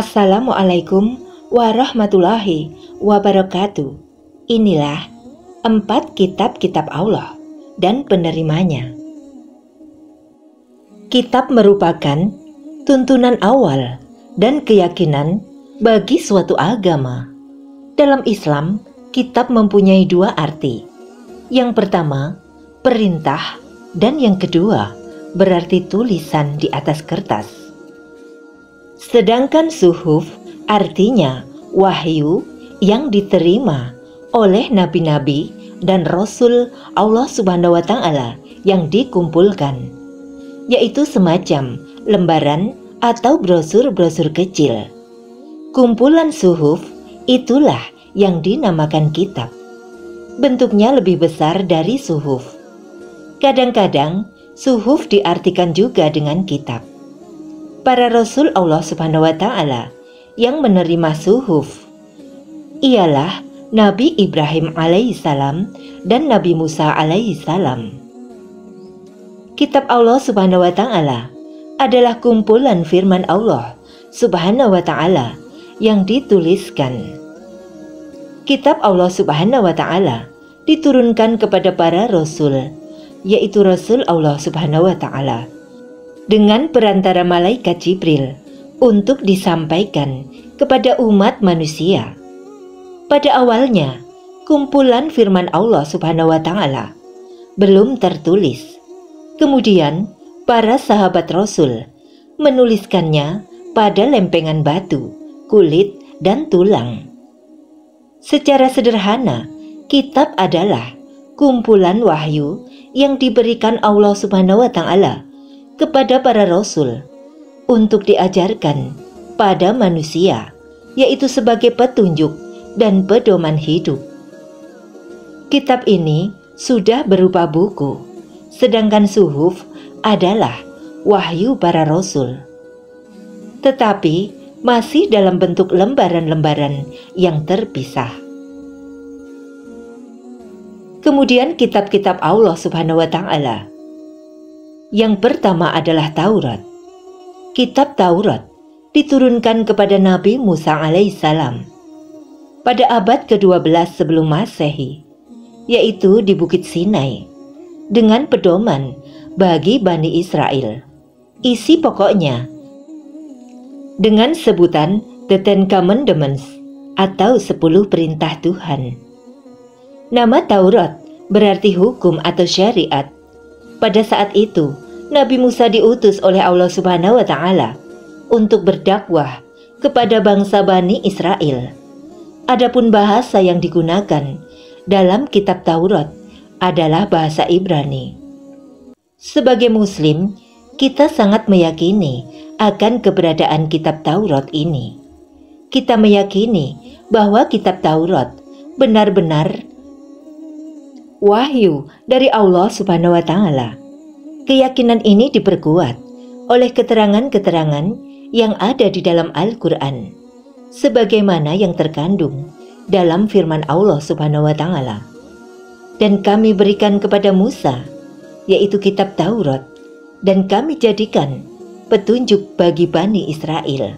Assalamualaikum warahmatullahi wabarakatuh. Inilah 4 kitab-kitab Allah dan penerimanya. Kitab merupakan tuntunan awal dan keyakinan bagi suatu agama. Dalam Islam, kitab mempunyai 2 arti. Yang pertama, perintah, dan yang kedua, berarti tulisan di atas kertas. Sedangkan suhuf artinya wahyu yang diterima oleh nabi-nabi dan rasul Allah Subhanahu wa Ta'ala yang dikumpulkan, yaitu semacam lembaran atau brosur-brosur kecil. Kumpulan suhuf itulah yang dinamakan kitab. Bentuknya lebih besar dari suhuf. Kadang-kadang suhuf diartikan juga dengan kitab. Para rasul Allah Subhanahu wa Ta'ala yang menerima suhuf ialah Nabi Ibrahim alaihissalam dan Nabi Musa alaihissalam. Kitab Allah Subhanahu wa Ta'ala adalah kumpulan firman Allah Subhanahu wa Ta'ala yang dituliskan. Kitab Allah Subhanahu wa Ta'ala diturunkan kepada para rasul, yaitu Rasul Allah Subhanahu wa Ta'ala, dengan perantara malaikat Jibril untuk disampaikan kepada umat manusia. Pada awalnya, kumpulan firman Allah Subhanahu wa Ta'ala belum tertulis. Kemudian, para sahabat Rasul menuliskannya pada lempengan batu, kulit, dan tulang. Secara sederhana, kitab adalah kumpulan wahyu yang diberikan Allah Subhanahu wa Ta'ala kepada para rasul untuk diajarkan pada manusia, yaitu sebagai petunjuk dan pedoman hidup. Kitab ini sudah berupa buku, sedangkan suhuf adalah wahyu para rasul, tetapi masih dalam bentuk lembaran-lembaran yang terpisah. Kemudian kitab-kitab Allah Subhanahu wa Ta'ala. Yang pertama adalah Taurat. Kitab Taurat diturunkan kepada Nabi Musa alaihissalam pada abad ke-12 sebelum Masehi, yaitu di Bukit Sinai, dengan pedoman bagi Bani Israel. Isi pokoknya dengan sebutan The 10 Commandments atau 10 perintah Tuhan. Nama Taurat berarti hukum atau syariat. Pada saat itu, Nabi Musa diutus oleh Allah Subhanahu wa Ta'ala untuk berdakwah kepada bangsa Bani Israel. Adapun bahasa yang digunakan dalam kitab Taurat adalah bahasa Ibrani. Sebagai Muslim, kita sangat meyakini akan keberadaan kitab Taurat ini. Kita meyakini bahwa kitab Taurat benar-benar wahyu dari Allah Subhanahu wa Ta'ala. Keyakinan ini diperkuat oleh keterangan-keterangan yang ada di dalam Al-Quran, sebagaimana yang terkandung dalam firman Allah Subhanahu wa Ta'ala. Dan kami berikan kepada Musa, yaitu kitab Taurat, dan kami jadikan petunjuk bagi Bani Israel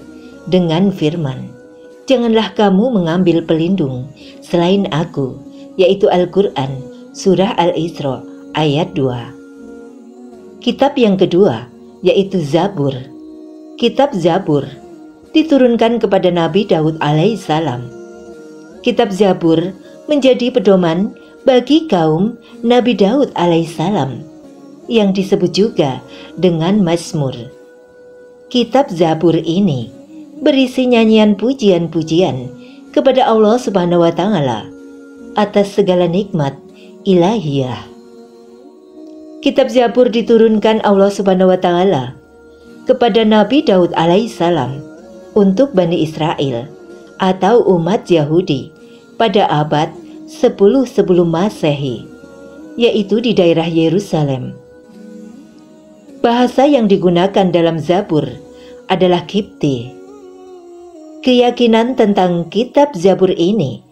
dengan firman, janganlah kamu mengambil pelindung selain aku, yaitu Al-Quran, Surah Al-Isra ayat 2. Kitab yang kedua yaitu Zabur. Kitab Zabur diturunkan kepada Nabi Daud alaihissalam. Kitab Zabur menjadi pedoman bagi kaum Nabi Daud alaihissalam, yang disebut juga dengan Mazmur. Kitab Zabur ini berisi nyanyian pujian-pujian kepada Allah Subhanahu wa Ta'ala atas segala nikmat ilahiyah. Kitab Zabur diturunkan Allah Subhanahu wa Ta'ala kepada Nabi Daud alaihissalam untuk Bani Israel atau umat Yahudi pada abad 10 sebelum Masehi, yaitu di daerah Yerusalem. Bahasa yang digunakan dalam Zabur adalah Kipti. Keyakinan tentang kitab Zabur ini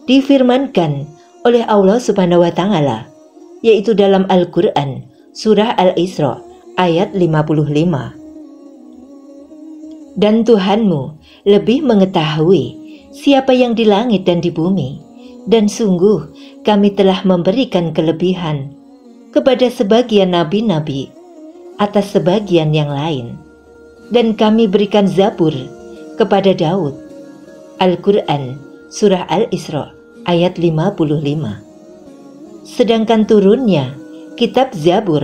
difirmankan oleh Allah Subhanahu wa Ta'ala, yaitu dalam Al-Quran, Surah Al-Isra ayat 55. Dan Tuhanmu lebih mengetahui siapa yang di langit dan di bumi, dan sungguh kami telah memberikan kelebihan kepada sebagian nabi-nabi atas sebagian yang lain, dan kami berikan Zabur kepada Daud. Al-Quran Surah Al-Isra ayat 55. Sedangkan turunnya kitab Zabur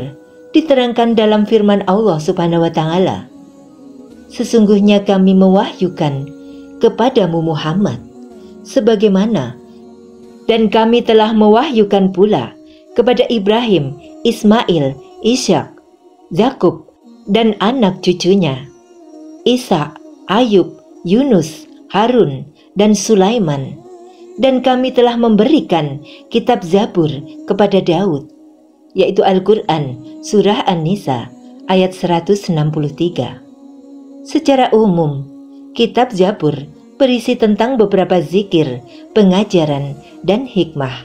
diterangkan dalam firman Allah Subhanahu wa Ta'ala, sesungguhnya kami mewahyukan kepadamu Muhammad sebagaimana, dan kami telah mewahyukan pula kepada Ibrahim, Ismail, Ishak, Yakub, dan anak cucunya, Isa, Ayub, Yunus, Harun, dan Sulaiman. Dan kami telah memberikan kitab Zabur kepada Daud, yaitu Al-Quran Surah An-Nisa ayat 163. Secara umum, kitab Zabur berisi tentang beberapa zikir, pengajaran, dan hikmah.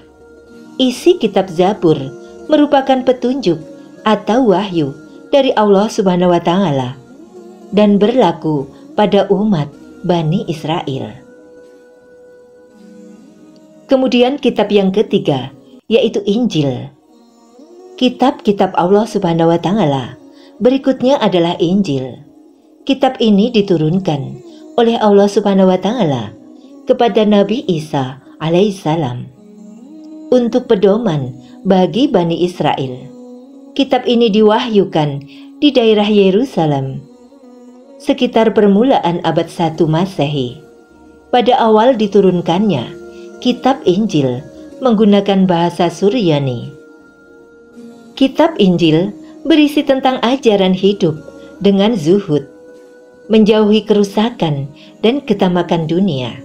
Isi kitab Zabur merupakan petunjuk atau wahyu dari Allah Subhanahu wa Ta'ala dan berlaku pada umat Bani Israel. Kemudian kitab yang ketiga, yaitu Injil. Kitab-kitab Allah Subhanahu wa Ta'ala berikutnya adalah Injil. Kitab ini diturunkan oleh Allah Subhanahu wa Ta'ala kepada Nabi Isa alaihissalam untuk pedoman bagi Bani Israel. Kitab ini diwahyukan di daerah Yerusalem sekitar permulaan abad 1 Masehi. Pada awal diturunkannya kitab Injil menggunakan bahasa Suryani. Kitab Injil berisi tentang ajaran hidup dengan zuhud, menjauhi kerusakan dan ketamakan dunia.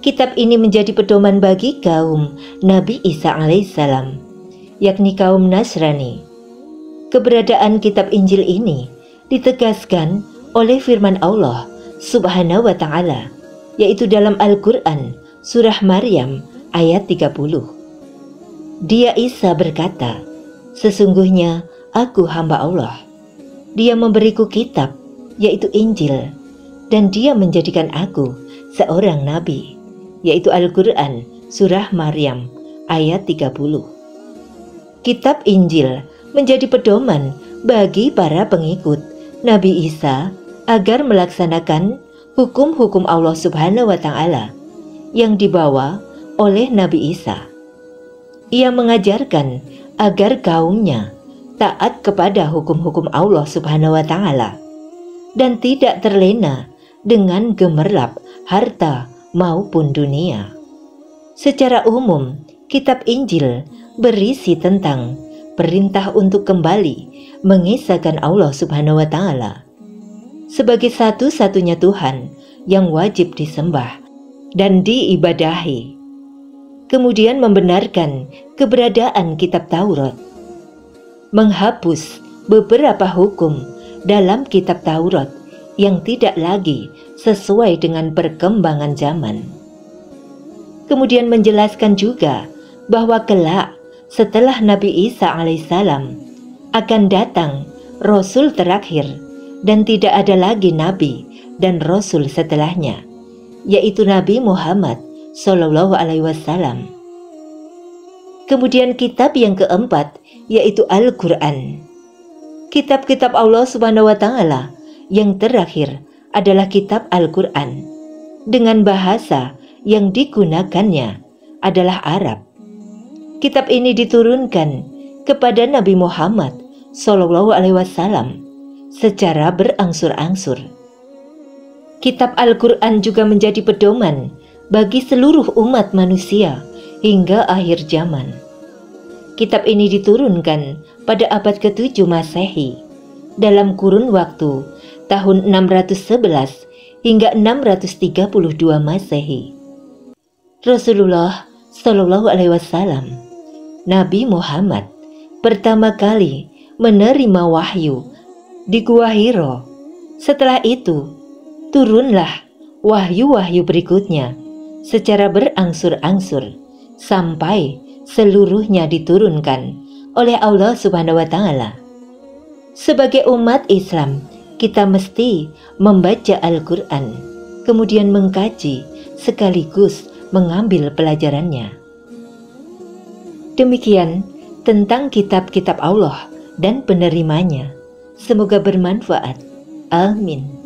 Kitab ini menjadi pedoman bagi kaum Nabi Isa alaihissalam, yakni kaum Nasrani. Keberadaan kitab Injil ini ditegaskan oleh firman Allah Subhanahu wa Ta'ala, yaitu dalam Al-Quran Surah Maryam ayat 30. Dia Isa berkata, sesungguhnya aku hamba Allah. Dia memberiku kitab, yaitu Injil, dan dia menjadikan aku seorang nabi, yaitu Al-Quran Surah Maryam ayat 30. Kitab Injil menjadi pedoman bagi para pengikut Nabi Isa agar melaksanakan hukum-hukum Allah Subhanahu wa Ta'ala yang dibawa oleh Nabi Isa. Ia mengajarkan agar kaumnya taat kepada hukum-hukum Allah Subhanahu wa Ta'ala dan tidak terlena dengan gemerlap harta maupun dunia. Secara umum, kitab Injil berisi tentang perintah untuk kembali mengisahkan Allah Subhanahu wa Ta'ala sebagai satu-satunya Tuhan yang wajib disembah dan diibadahi. Kemudian membenarkan keberadaan kitab Taurat, menghapus beberapa hukum dalam kitab Taurat yang tidak lagi sesuai dengan perkembangan zaman. Kemudian menjelaskan juga bahwa kelak setelah Nabi Isa alaihissalam akan datang Rasul terakhir dan tidak ada lagi Nabi dan Rasul setelahnya, yaitu Nabi Muhammad Sallallahu Alaihi Wasallam. Kemudian kitab yang keempat yaitu Al-Quran. Kitab-kitab Allah Subhanahu wa Ta'ala yang terakhir adalah kitab Al-Quran dengan bahasa yang digunakannya adalah Arab. Kitab ini diturunkan kepada Nabi Muhammad Sallallahu Alaihi Wasallam secara berangsur-angsur. Kitab Al-Quran juga menjadi pedoman bagi seluruh umat manusia hingga akhir zaman. Kitab ini diturunkan pada abad ke-7 Masehi dalam kurun waktu tahun 611 hingga 632 Masehi. Rasulullah Shallallahu Alaihi Wasallam, Nabi Muhammad, pertama kali menerima wahyu di Gua Hiro. Setelah itu, turunlah wahyu-wahyu berikutnya secara berangsur-angsur sampai seluruhnya diturunkan oleh Allah Subhanahu wa Ta'ala. Sebagai umat Islam, kita mesti membaca Al-Quran, kemudian mengkaji sekaligus mengambil pelajarannya. Demikian tentang kitab-kitab Allah dan penerimanya. Semoga bermanfaat. Amin.